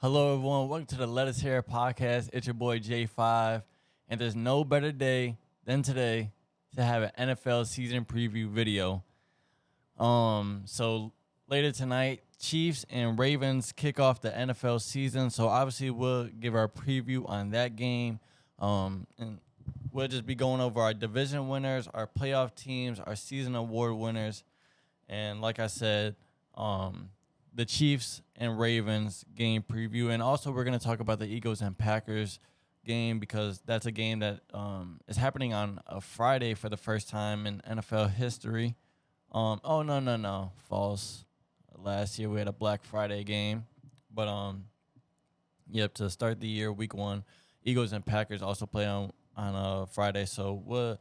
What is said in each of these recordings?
Hello, everyone. Welcome to the Let Us Hear podcast. It's your boy J5, and there's no better day than today to have an NFL season preview video. So later tonight, Chiefs and Ravens kick off the NFL season. So obviously, we'll give our preview on that game. And we'll just be going over our division winners, our playoff teams, our season award winners, and like I said, the Chiefs and Ravens game preview. And also we're going to talk about the Eagles and Packers game because that's a game that is happening on a Friday for the first time in NFL history. No. False. Last year we had a Black Friday game. But, to start the year, week 1, Eagles and Packers also play on a Friday. So we'll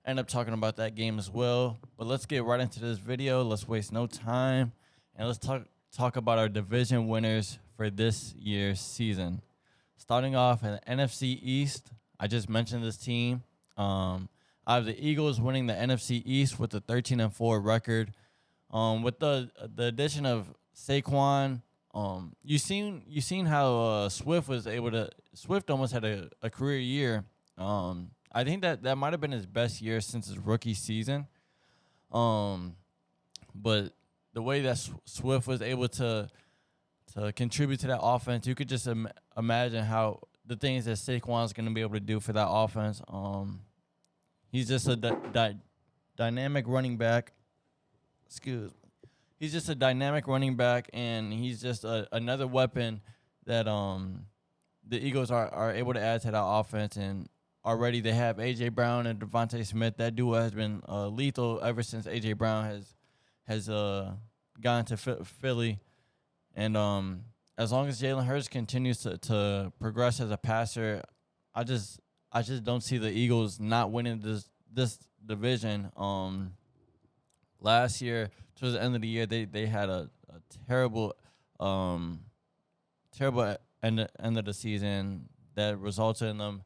end up talking about that game as well. But let's get right into this video. Let's waste no time. And let's talk about our division winners for this year's season. Starting off in the NFC East, I just mentioned this team. I have the Eagles winning the NFC East with a 13-4 record. With the addition of Saquon, you seen how Swift almost had a career year. I think that might have been his best year since his rookie season. But the way that Swift was able to contribute to that offense, you could just imagine how the things that Saquon's going to be able to do for that offense. He's just a dynamic running back. He's just a dynamic running back, and he's just another weapon that the Eagles are able to add to that offense. And already they have A.J. Brown and Devontae Smith. That duo has been lethal ever since A.J. Brown has gone to Philly. And as long as Jalen Hurts continues to progress as a passer, I just don't see the Eagles not winning this division. Last year, towards the end of the year, they had a terrible end of the season that resulted in them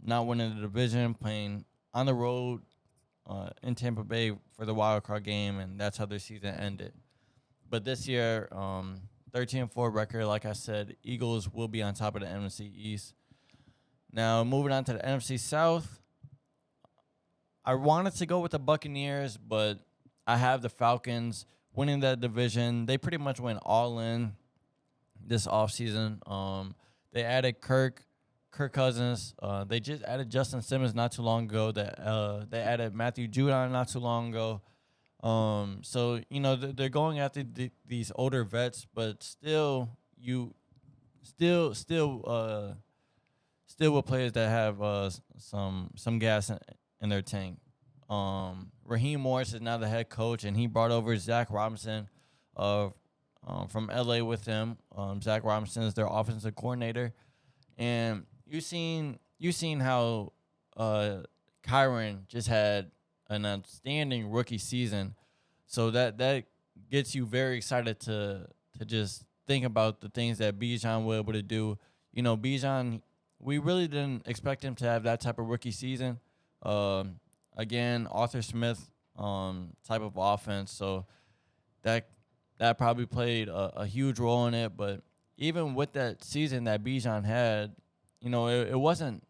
not winning the division, playing on the road in Tampa Bay for the wild card game, and that's how their season ended. But this year, 13-4 record, like I said, Eagles will be on top of the NFC East. Now, moving on to the NFC South, I wanted to go with the Buccaneers, but I have the Falcons winning that division. They pretty much went all in this offseason. They added Kirk Cousins. They just added Justin Simmons not too long ago. They added Matthew Judon not too long ago. So they're going after these older vets, but still with players that have some gas in their tank. Raheem Morris is now the head coach, and he brought over Zach Robinson from LA with him. Zach Robinson is their offensive coordinator, and you seen how Kyron just had an outstanding rookie season, so that gets you very excited to just think about the things that Bijan was able to do. Bijan, we really didn't expect him to have that type of rookie season. Again, Arthur Smith type of offense, so that probably played a huge role in it. But even with that season that Bijan had, it wasn't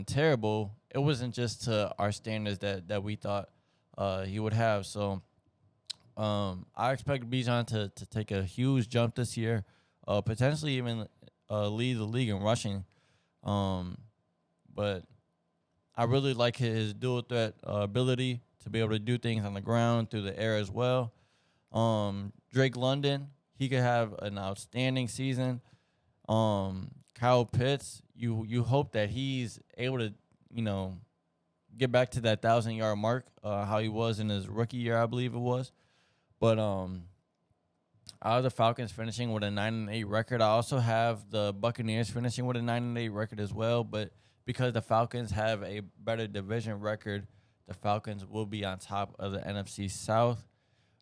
terrible. It wasn't just to our standards that we thought he would have. So I expect Bijan to take a huge jump this year, potentially even lead the league in rushing. But I really like his dual threat ability to be able to do things on the ground, through the air as well. Drake London, he could have an outstanding season. Kyle Pitts, you hope that he's able to, get back to that 1,000-yard mark, how he was in his rookie year, I believe it was. But I have the Falcons finishing with a 9-8 record. I also have the Buccaneers finishing with a 9-8 record as well. But because the Falcons have a better division record, the Falcons will be on top of the NFC South.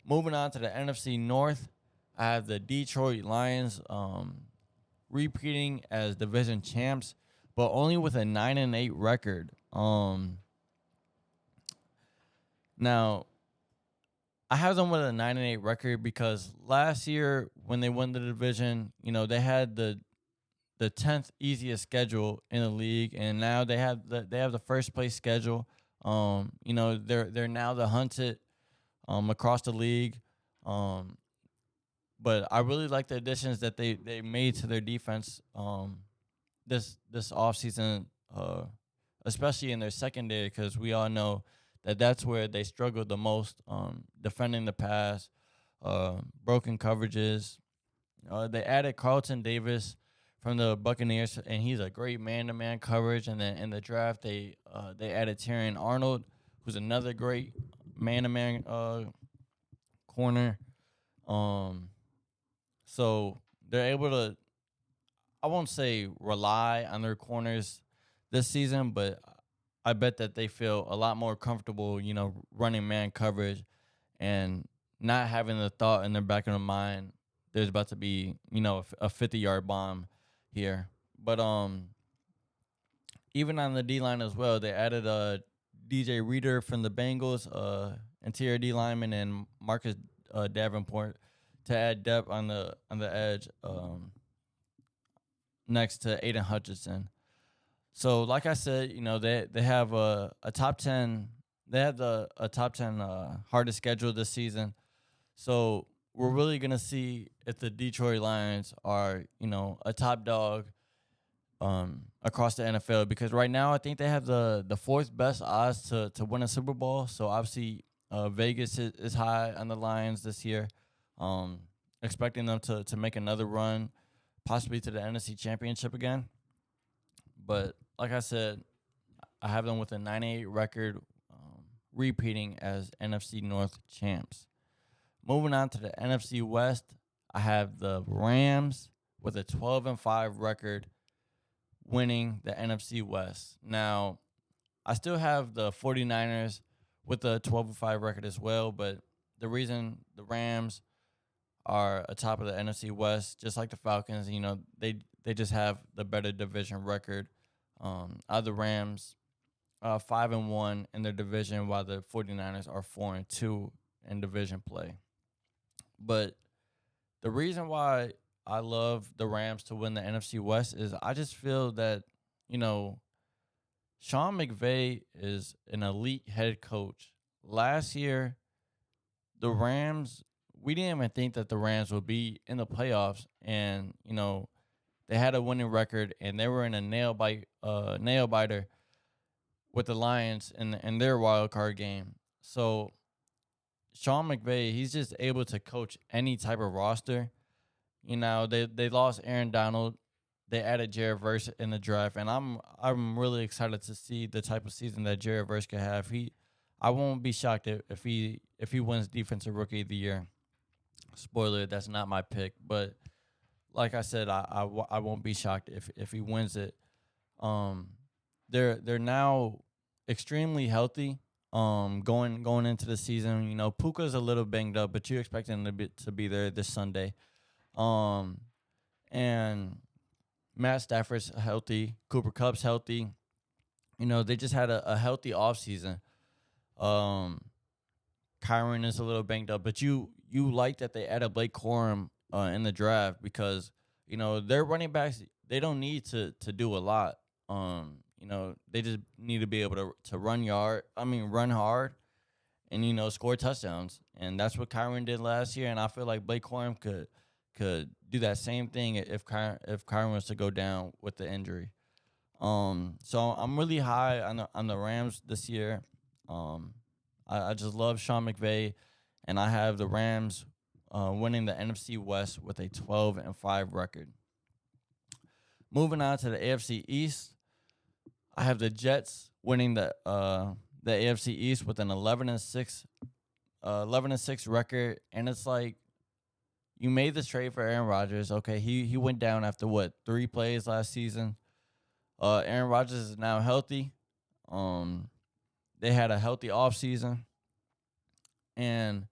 Moving on to the NFC North, I have the Detroit Lions repeating as division champs, but only with a 9-8 record. Now, I have them with a 9-8 record because last year when they won the division, they had the 10th easiest schedule in the league, and now they have the first place schedule. They're now the hunted across the league. Um, but I really like the additions that they made to their defense this offseason, especially in their secondary, because we all know that that's where they struggled the most, defending the pass, broken coverages. They added Carlton Davis from the Buccaneers, and he's a great man-to-man coverage. And then in the draft, they added Terrion Arnold, who's another great man-to-man corner. Um, so they're able to, I won't say rely on their corners this season, but I bet that they feel a lot more comfortable, running man coverage and not having the thought in their back of their mind there's about to be, a 50-yard bomb here. But even on the D line as well, they added DJ Reader from the Bengals, interior D lineman, and Marcus Davenport to add depth on the edge, next to Aiden Hutchinson. So, like I said, they have a top 10. They have a top 10 hardest schedule this season. So we're really gonna see if the Detroit Lions are, a top dog across the NFL, because right now I think they have the fourth best odds to win a Super Bowl. So obviously, Vegas is high on the Lions this year, expecting them to make another run, possibly to the NFC Championship again. But like I said, I have them with a 9-8 record, repeating as NFC North champs. Moving on to the NFC West, I have the Rams with a 12-5 record, winning the NFC West. Now, I still have the 49ers with a 12-5 record as well, but the reason the Rams are atop of the NFC West, just like the Falcons, they just have the better division record. The Rams 5-1 in their division, while the 49ers are 4-2 in division play. But the reason why I love the Rams to win the NFC West is I just feel that, Sean McVay is an elite head coach. Last year, the Rams, we didn't even think that the Rams would be in the playoffs. And, they had a winning record, and they were in a nail biter with the Lions in their wild card game. So Sean McVay, he's just able to coach any type of roster. They lost Aaron Donald. They added Jared Verse in the draft, and I'm really excited to see the type of season that Jared Verse could have. I won't be shocked if he wins Defensive Rookie of the Year. Spoiler, that's not my pick, but like I said, I won't be shocked if he wins it. They're now extremely healthy. Going into the season, Puka's a little banged up, but you expect him to be there this Sunday. And Matt Stafford's healthy, Cooper Kupp's healthy. They just had a healthy offseason. Kyron is a little banged up, but you like that they added Blake Corum in the draft, because their running backs, they don't need to do a lot. They just need to be able to run hard, and score touchdowns, and that's what Kyron did last year. And I feel like Blake Corum could do that same thing if Kyron was to go down with the injury. So I'm really high on the Rams this year. I just love Sean McVay, and I have the Rams winning the NFC West with a 12-5 record. Moving on to the AFC East, I have the Jets winning the AFC East with an 11-6 record, and it's like, you made this trade for Aaron Rodgers. Okay, he went down after 3 plays last season. Aaron Rodgers is now healthy. They had a healthy offseason. And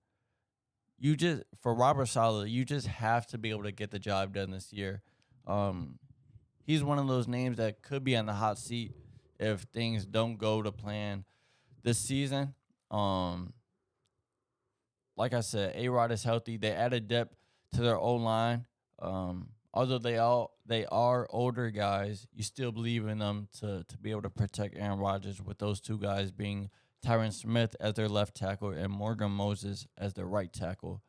for Robert Saleh, you just have to be able to get the job done this year. He's one of those names that could be on the hot seat if things don't go to plan this season. Like like I said, A-Rod is healthy. They added depth to their O-line. Although they are older guys, you still believe in them to be able to protect Aaron Rodgers with those two guys being Tyron Smith as their left tackle and Morgan Moses as their right tackle.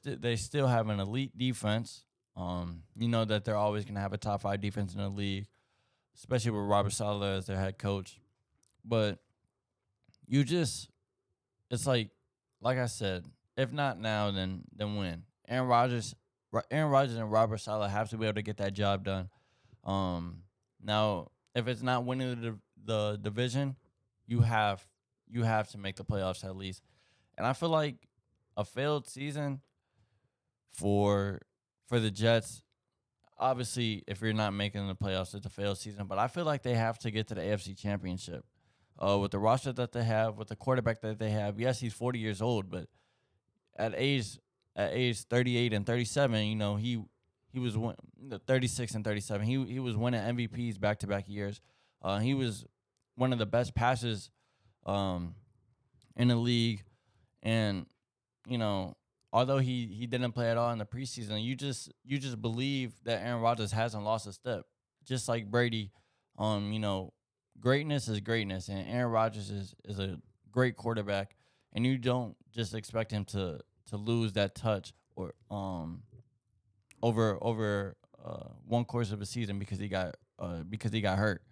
They still have an elite defense. You know that they're always going to have a top 5 defense in the league, especially with Robert Saleh as their head coach. But it's like I said, if not now, then when? Aaron Rodgers and Robert Saleh have to be able to get that job done. Now, if it's not winning the division, you have to make the playoffs at least. And I feel like a failed season for the Jets. Obviously, if you're not making the playoffs, it's a failed season. But I feel like they have to get to the AFC Championship. With the roster that they have, with the quarterback that they have. Yes, he's 40 years old, but at age 38 and 37, you know, he was 36 and 37. He was winning MVPs back-to-back years. He was one of the best passers in the league. And, you know, although he didn't play at all in the preseason, you just believe that Aaron Rodgers hasn't lost a step. Just like Brady, you know, greatness is greatness, and Aaron Rodgers is a great quarterback, and you don't just expect him to lose that touch or over one course of a season because he got hurt.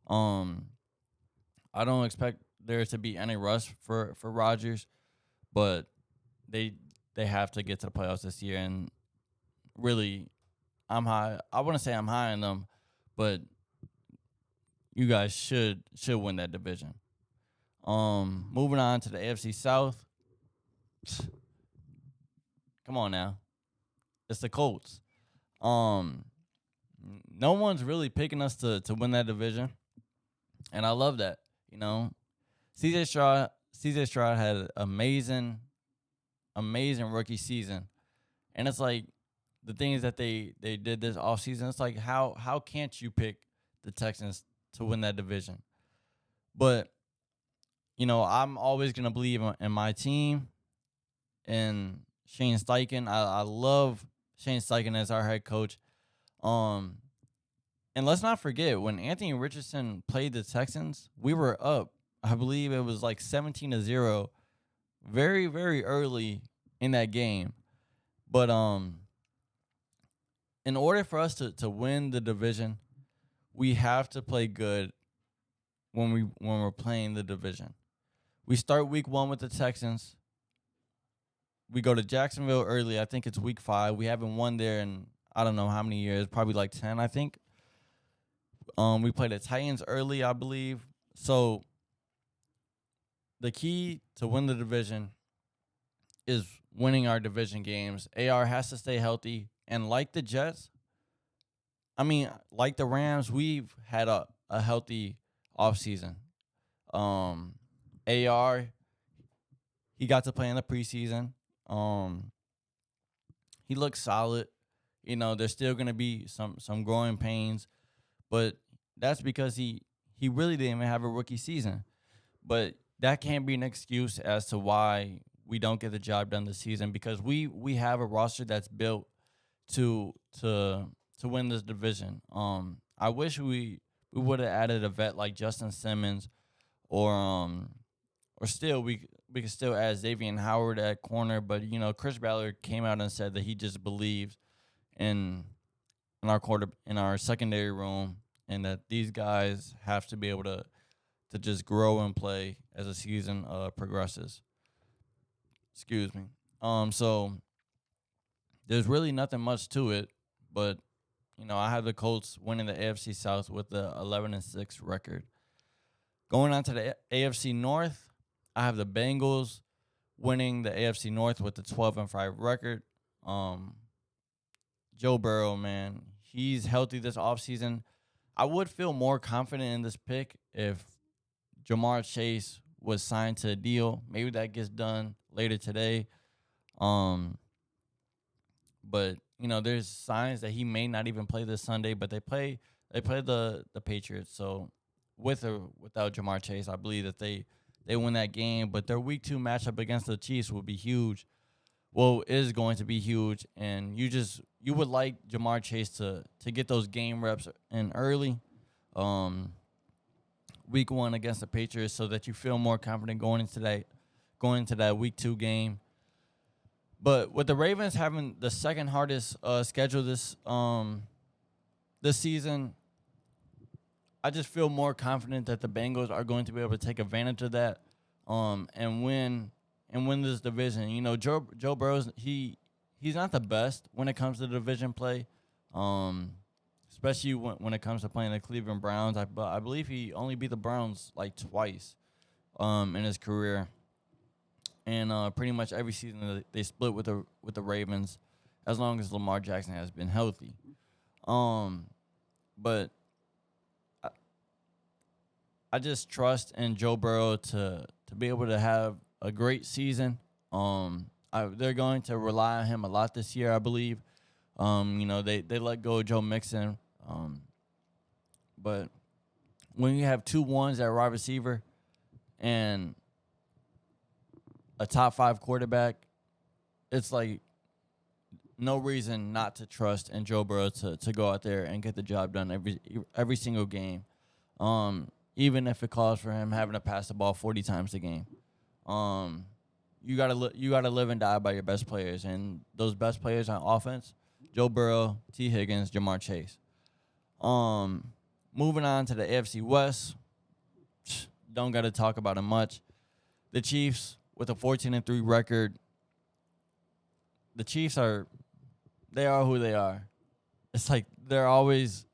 I don't expect there to be any rush for Rodgers, but they have to get to the playoffs this year, and really, I'm high. I wouldn't say I'm high on them, but you guys should win that division. Moving on to the AFC South. Come on now. It's the Colts. No one's really picking us to win that division. And I love that. You know, CJ Stroud had an amazing rookie season. And it's like the things that they did this offseason, it's like how can't you pick the Texans to win that division? But, you know, I'm always going to believe in my team and Shane Steichen. I love Shane Steichen as our head coach. And let's not forget, when Anthony Richardson played the Texans, we were up. I believe it was like 17-0 very, very early in that game. But in order for us to win the division, we have to play good when we're playing the division. We start week 1 with the Texans. We go to Jacksonville early. I think it's week 5. We haven't won there in I don't know how many years, probably like 10, I think. We play the Titans early, I believe. So the key to win the division is winning our division games. AR has to stay healthy. And like the Jets, like the Rams, we've had a healthy offseason. AR, he got to play in the preseason. He looks solid. You know, there's still going to be some growing pains, but that's because he really didn't even have a rookie season. But that can't be an excuse as to why we don't get the job done this season, because we have a roster that's built to win this division. I wish we would have added a vet like Justin Simmons, or still we could still add Xavier Howard at corner, but you know Chris Ballard came out and said that he just believes in our secondary room, and that these guys have to be able to just grow and play as the season progresses. Excuse me. So there's really nothing much to it, but you know I have the Colts winning the AFC South with the 11-6 record. Going on to the AFC North, I have the Bengals winning the AFC North with the 12-5 record. Joe Burrow, man, he's healthy this offseason. I would feel more confident in this pick if Jamar Chase was signed to a deal. Maybe that gets done later today. But you know, there's signs that he may not even play this Sunday. But they play the Patriots. So with or without Jamar Chase, I believe that they they win that game. But their week 2 matchup against the Chiefs will be huge. Well, is going to be huge, and you would like Jamar Chase to get those game reps in early, week 1 against the Patriots, so that you feel more confident going into that week 2 game. But with the Ravens having the second hardest schedule this season, I just feel more confident that the Bengals are going to be able to take advantage of that, and win this division. You know, Joe Burrow's he's not the best when it comes to division play, especially when it comes to playing the Cleveland Browns. I believe he only beat the Browns like twice in his career. And pretty much every season they split with the Ravens, as long as Lamar Jackson has been healthy. But I just trust in Joe Burrow to be able to have a great season. They're going to rely on him a lot this year, I believe. You know, they let go of Joe Mixon. But when you have 2 ones at wide receiver and a top 5 quarterback, it's like no reason not to trust in Joe Burrow to go out there and get the job done every single game, even if it calls for him having to pass the ball 40 times a game. You gotta live and die by your best players, and those best players on offense: Joe Burrow, T. Higgins, Jamar Chase. Moving on to the AFC West, don't gotta talk about it much. The Chiefs, with a 14-3 record, the Chiefs are who they are. It's like they're always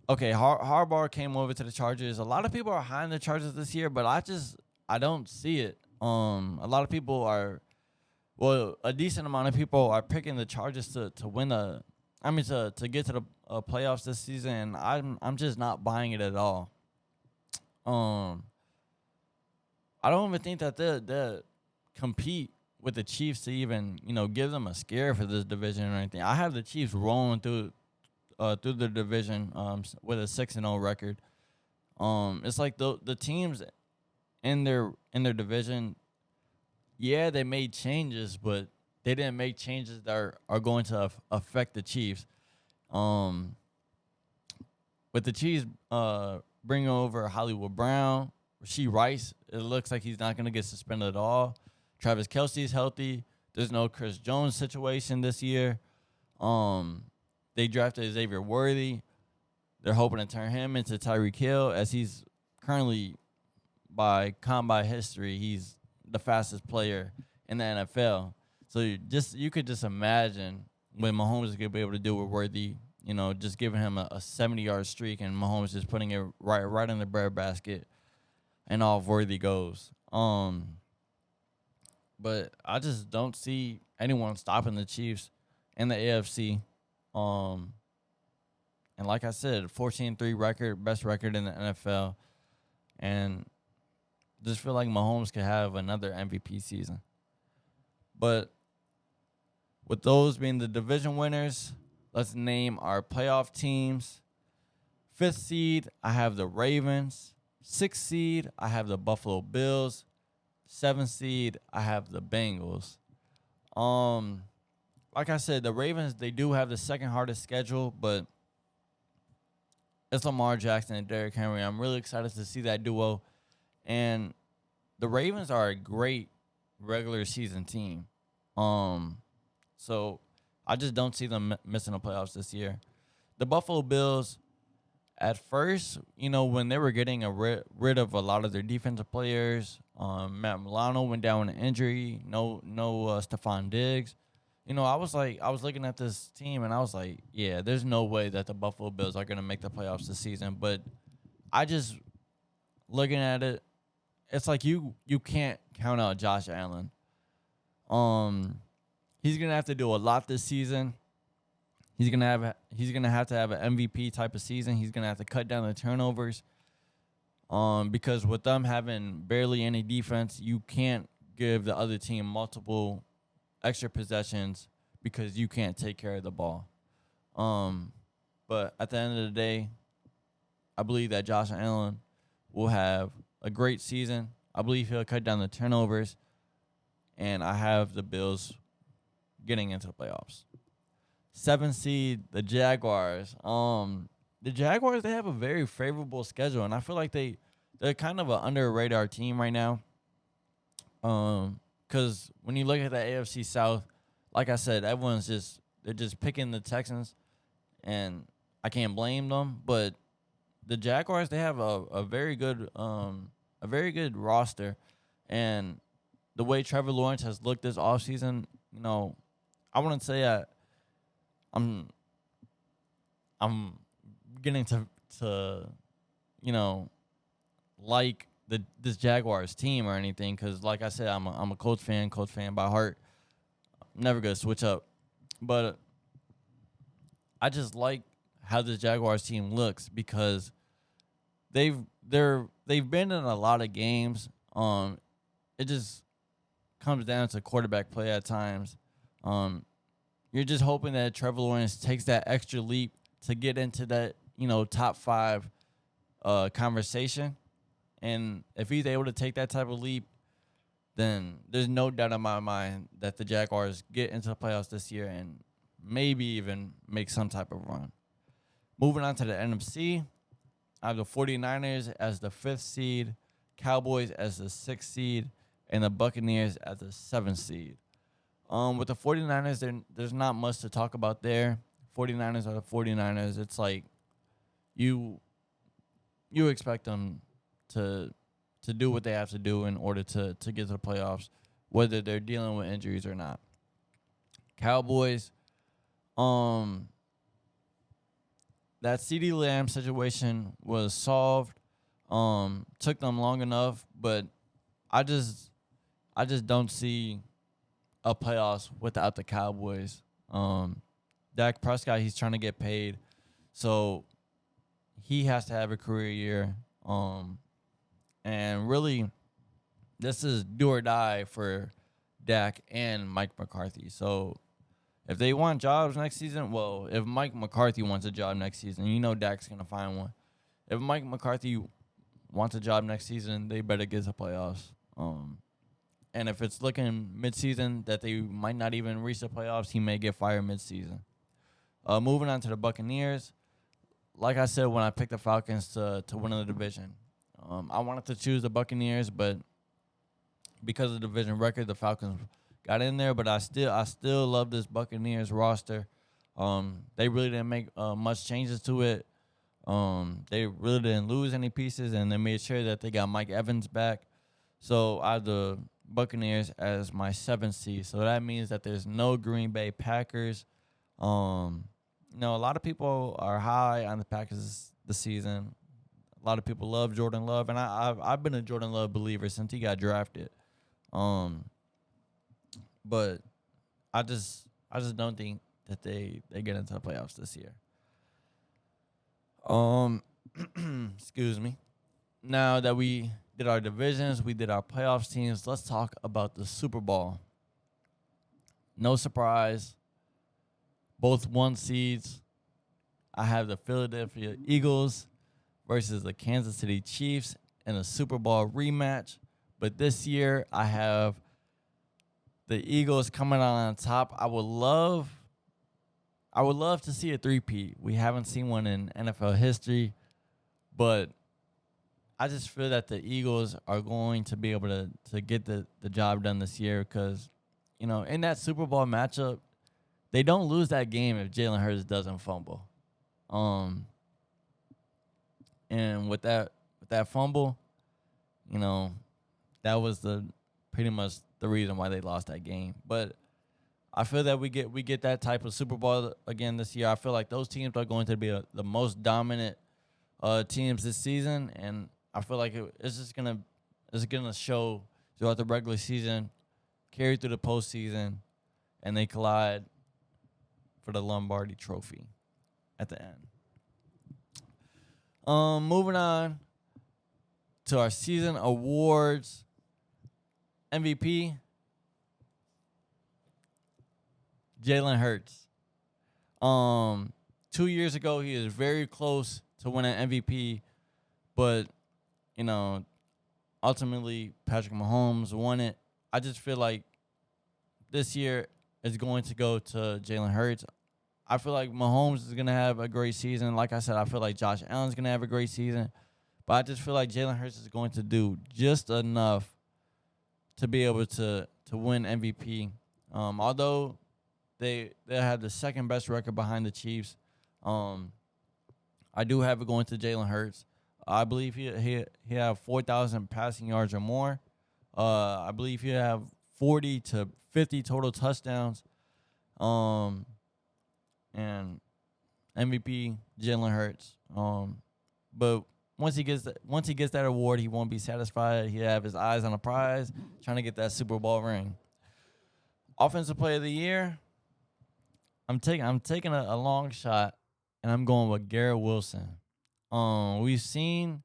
okay. Harbaugh came over to the Chargers. A lot of people are high on the Chargers this year, but I don't see it. A lot of people a decent amount of people are picking the Chargers to get to the playoffs this season, and I'm just not buying it at all. I don't even think that they'll compete with the Chiefs to even, give them a scare for this division or anything. I have the Chiefs rolling through the division with a 6-0 record. It's like the teams in their division, yeah, they made changes, but they didn't make changes that are going to affect the Chiefs. With the Chiefs bringing over Hollywood Brown, Rasheed Rice, it looks like he's not going to get suspended at all. Travis Kelce's healthy. There's no Chris Jones situation this year. They drafted Xavier Worthy. They're hoping to turn him into Tyreek Hill, as he's currently, by combine history, he's the fastest player in the NFL. So you could just imagine what Mahomes is going to be able to do with Worthy, just giving him a 70-yard streak and Mahomes just putting it right in the breadbasket, and off Worthy goes. But I just don't see anyone stopping the Chiefs in the AFC. And like I said, 14-3 record, best record in the NFL. And just feel like Mahomes could have another MVP season. But with those being the division winners, let's name our playoff teams. 5th seed, I have the Ravens. 6th seed, I have the Buffalo Bills. 7th seed, I have the Bengals. Like I said, the Ravens, they do have the second hardest schedule, but it's Lamar Jackson and Derrick Henry. I'm really excited to see that duo. And the Ravens are a great regular season team. So I just don't see them missing the playoffs this year. The Buffalo Bills, at first, when they were getting rid of a lot of their defensive players, Matt Milano went down with an injury. No Stephon Diggs. I was looking at this team and I was like, yeah, there's no way that the Buffalo Bills are gonna make the playoffs this season. But I just looking at it, it's like you can't count out Josh Allen. He's gonna have to do a lot this season. He's gonna have to have an MVP type of season. He's gonna have to cut down the turnovers. Because with them having barely any defense, you can't give the other team multiple extra possessions because you can't take care of the ball. But at the end of the day, I believe that Josh Allen will have a great season. I believe he'll cut down the turnovers, and I have the Bills getting into the playoffs. 7 seed, the Jaguars. The Jaguars, they have a very favorable schedule, and I feel like they're kind of an under radar team right now. Because when you look at the AFC South, like I said, they're just picking the Texans, and I can't blame them. But the Jaguars, they have a very good roster, and the way Trevor Lawrence has looked this offseason, I wouldn't say I'm getting to like this Jaguars team or anything, because like I said, I'm a Colts fan by heart. I'm never gonna switch up, but I just like how this Jaguars team looks because they've been in a lot of games. It just comes down to quarterback play at times. You're just hoping that Trevor Lawrence takes that extra leap to get into that top 5 conversation. And if he's able to take that type of leap, then there's no doubt in my mind that the Jaguars get into the playoffs this year and maybe even make some type of run. Moving on to the NFC, I have the 49ers as the 5th seed, Cowboys as the 6th seed, and the Buccaneers as the 7th seed. With the 49ers, there's not much to talk about there. 49ers are the 49ers. It's like you expect them to do what they have to do in order to get to the playoffs, whether they're dealing with injuries or not. Cowboys, that CeeDee Lamb situation was solved. Took them long enough, but I just don't see a playoffs without the Cowboys. Dak Prescott, he's trying to get paid, so he has to have a career year. And really, this is do or die for Dak and Mike McCarthy. So if they want jobs next season, well, if Mike McCarthy wants a job next season, Dak's going to find one. If Mike McCarthy wants a job next season, they better get to playoffs. And if it's looking midseason that they might not even reach the playoffs, he may get fired midseason. Moving on to the Buccaneers, like I said when I picked the Falcons to win the division, I wanted to choose the Buccaneers, but because of the division record, the Falcons got in there. But I still love this Buccaneers roster. They really didn't make much changes to it. They really didn't lose any pieces, and they made sure that they got Mike Evans back. So I have the Buccaneers as my 7th seed. So that means that there's no Green Bay Packers. A lot of people are high on the Packers this season. A lot of people love Jordan Love, and I've been a Jordan Love believer since he got drafted. But I just don't think that they get into the playoffs this year. Excuse me. Now that we did our divisions, we did our playoffs teams, let's talk about the Super Bowl. No surprise, both 1 seeds. I have the Philadelphia Eagles versus the Kansas City Chiefs in a Super Bowl rematch. But this year, I have the Eagles coming out on top. I would love to see a three-peat. We haven't seen one in NFL history, but I just feel that the Eagles are going to be able to get the job done this year because, in that Super Bowl matchup, they don't lose that game if Jalen Hurts doesn't fumble. And with that fumble, that was pretty much the reason why they lost that game. But I feel that we get that type of Super Bowl again this year. I feel like those teams are going to be the most dominant teams this season, and I feel like it's gonna show throughout the regular season, carry through the postseason, and they collide for the Lombardi Trophy at the end. Moving on to our season awards. MVP, Jalen Hurts. 2 years ago, he is very close to winning MVP, but ultimately Patrick Mahomes won it. I just feel like this year is going to go to Jalen Hurts. I feel like Mahomes is going to have a great season. Like I said, I feel like Josh Allen's going to have a great season. But I just feel like Jalen Hurts is going to do just enough to be able to win MVP. Although they have the second best record behind the Chiefs, I do have it going to Jalen Hurts. I believe he have 4,000 passing yards or more. I believe he have 40 to 50 total touchdowns. And MVP Jalen Hurts. But once he gets that award, he won't be satisfied. He'll have his eyes on the prize, trying to get that Super Bowl ring. Offensive Player of the Year. I'm taking a long shot, and I'm going with Garrett Wilson. We've seen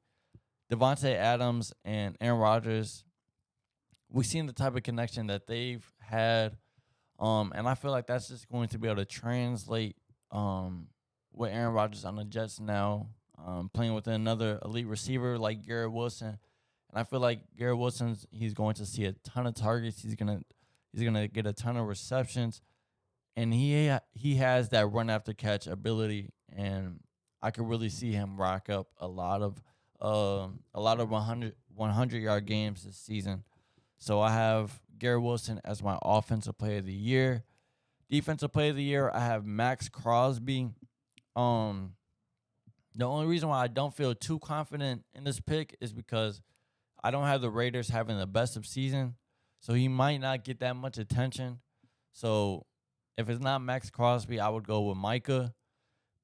Devontae Adams and Aaron Rodgers. We've seen the type of connection that they've had, and I feel like that's just going to be able to translate with Aaron Rodgers on the Jets now, playing with another elite receiver like Garrett Wilson. And I feel like Garrett Wilson's he's going to see a ton of targets. He's gonna get a ton of receptions, and he has that run after catch ability, and I could really see him rack up a lot of 100 yard games this season. So I have Garrett Wilson as my offensive player of the year. Defensive player of the year, I have Max Crosby. The only reason why I don't feel too confident in this pick is because I don't have the Raiders having the best of season, so he might not get that much attention. So if it's not Max Crosby, I would go with Micah.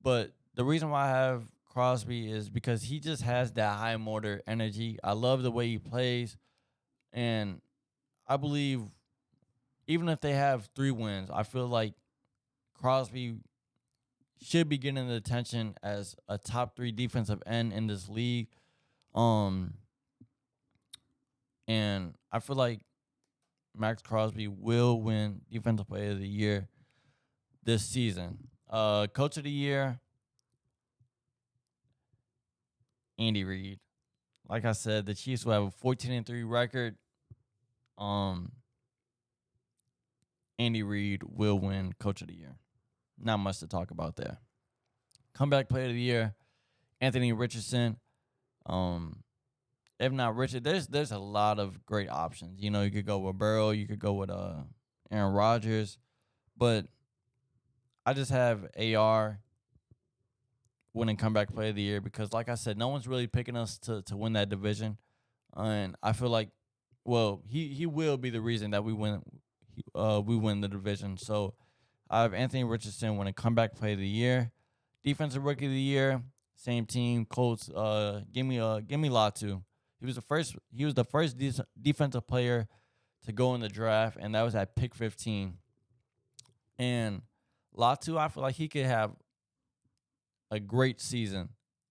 But the reason why I have Crosby is because he just has that high motor energy. I love the way he plays, and I believe even if they have 3 wins, I feel like Crosby should be getting the attention as a top 3 defensive end in this league. And I feel like Max Crosby will win Defensive Player of the Year this season. Coach of the Year, Andy Reid. Like I said, the Chiefs will have a 14-3 record. Andy Reid will win Coach of the Year. Not much to talk about there. Comeback Player of the Year, Anthony Richardson. If not Richard, there's a lot of great options. You know, you could go with Burrow, you could go with Aaron Rodgers, but I just have AR winning Comeback Player of the Year because, like I said, no one's really picking us to win that division, and I feel like, well, he will be the reason that we win the division. So I have Anthony Richardson winning Comeback Player of the Year, Defensive Rookie of the Year, same team, Colts. Give me Latu. He was the first defensive player to go in the draft, and that was at pick 15. And Latu, I feel like he could have a great season.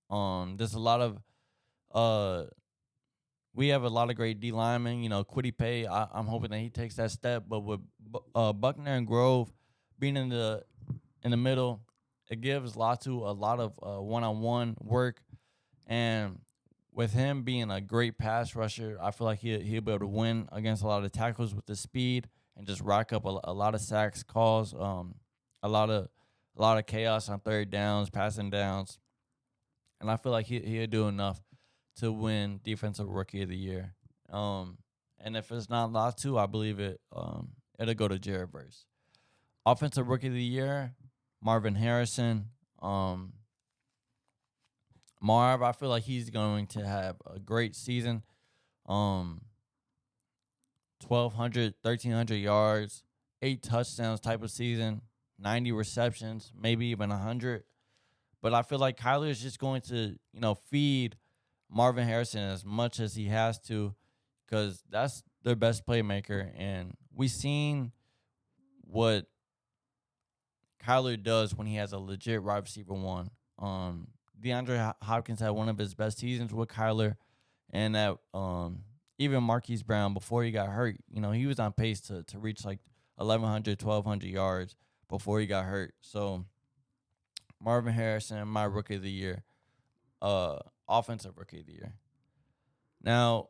There's a lot of we have a lot of great D linemen. You know, Kwity Paye. I'm hoping that he takes that step. But with Buckner and Grove being in the middle, it gives Latu a lot of one-on-one work, and with him being a great pass rusher, I feel like he'll be able to win against a lot of tackles with the speed and just rack up a lot of sacks, calls, a lot of chaos on third downs, passing downs, and I feel like he'll do enough to win Defensive Rookie of the Year. And if it's not Latu, I believe it'll go to Jared Verse. Offensive Rookie of the Year, Marvin Harrison. Marv, I feel like he's going to have a great season. 1,200, 1,300 yards, 8 touchdowns type of season, 90 receptions, maybe even 100. But I feel like Kyler is just going to, feed Marvin Harrison as much as he has to because that's their best playmaker. And we've seen what Kyler does when he has a legit wide receiver one. DeAndre Hopkins had one of his best seasons with Kyler, and that even Marquise Brown, before he got hurt, he was on pace to reach like 1,100, 1,200 yards before he got hurt. So Marvin Harrison, my Rookie of the Year, Offensive Rookie of the Year. Now,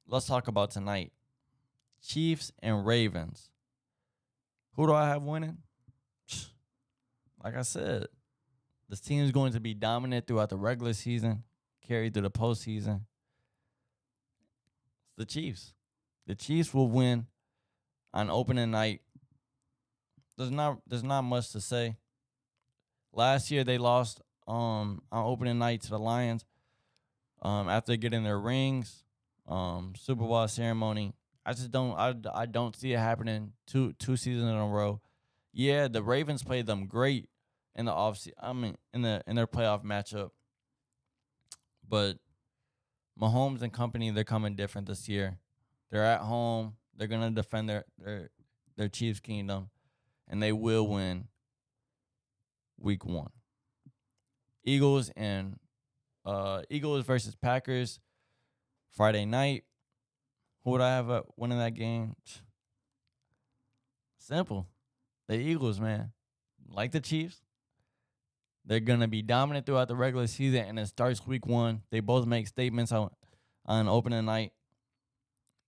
let's talk about tonight. Chiefs and Ravens. Who do I have winning? Like I said, this team is going to be dominant throughout the regular season, carried through the postseason. The Chiefs. The Chiefs will win on opening night. There's not much to say. Last year they lost on opening night to the Lions after getting their rings, Super Bowl ceremony. I don't see it happening two seasons in a row. Yeah, the Ravens played them great in the in their playoff matchup. But Mahomes and company, they're coming different this year. They're at home. They're gonna defend their Chiefs kingdom, and they will win week 1. Eagles versus Packers Friday night. Who would I have winning that game? Simple. The Eagles, man. Like the Chiefs, they're going to be dominant throughout the regular season, and it starts week 1. They both make statements on opening night.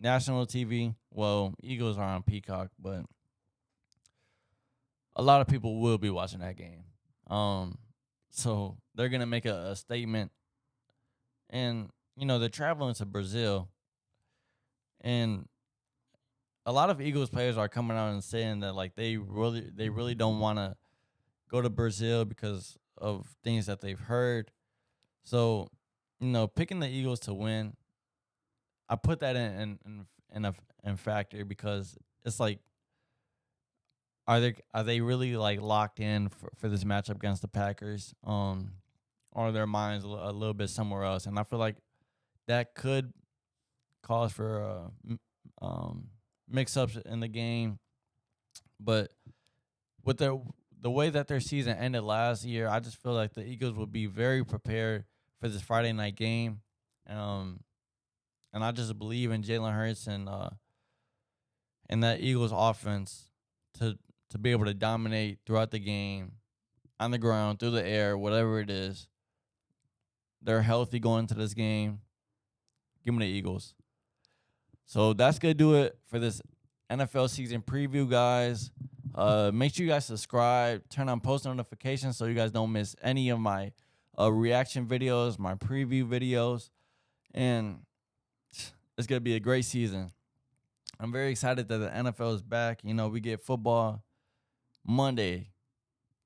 National TV, well, Eagles are on Peacock, but a lot of people will be watching that game. So they're going to make a statement. And, they're traveling to Brazil. And a lot of Eagles players are coming out and saying that like they really don't want to go to Brazil because of things that they've heard. So, picking the Eagles to win, I put that in factor because it's like, are they really like locked in for this matchup against the Packers? Or are their minds a little bit somewhere else? And I feel like that could cause for mix-ups in the game. But with the way that their season ended last year, I just feel like the Eagles will be very prepared for this Friday night game. And I just believe in Jalen Hurts and that Eagles offense to be able to dominate throughout the game, on the ground, through the air, whatever it is. They're healthy going into this game. Give me the Eagles. So that's going to do it for this NFL season preview, guys. Make sure you guys subscribe, turn on post notifications so you guys don't miss any of my reaction videos, my preview videos. And it's going to be a great season. I'm very excited that the NFL is back. We get football Monday,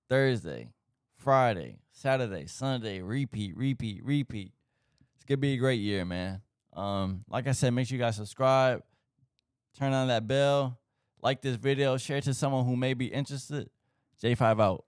Thursday, Friday, Saturday, Sunday, repeat. It's going to be a great year, man. Like I said, make sure you guys subscribe, turn on that bell, like this video, share it to someone who may be interested. J5 out.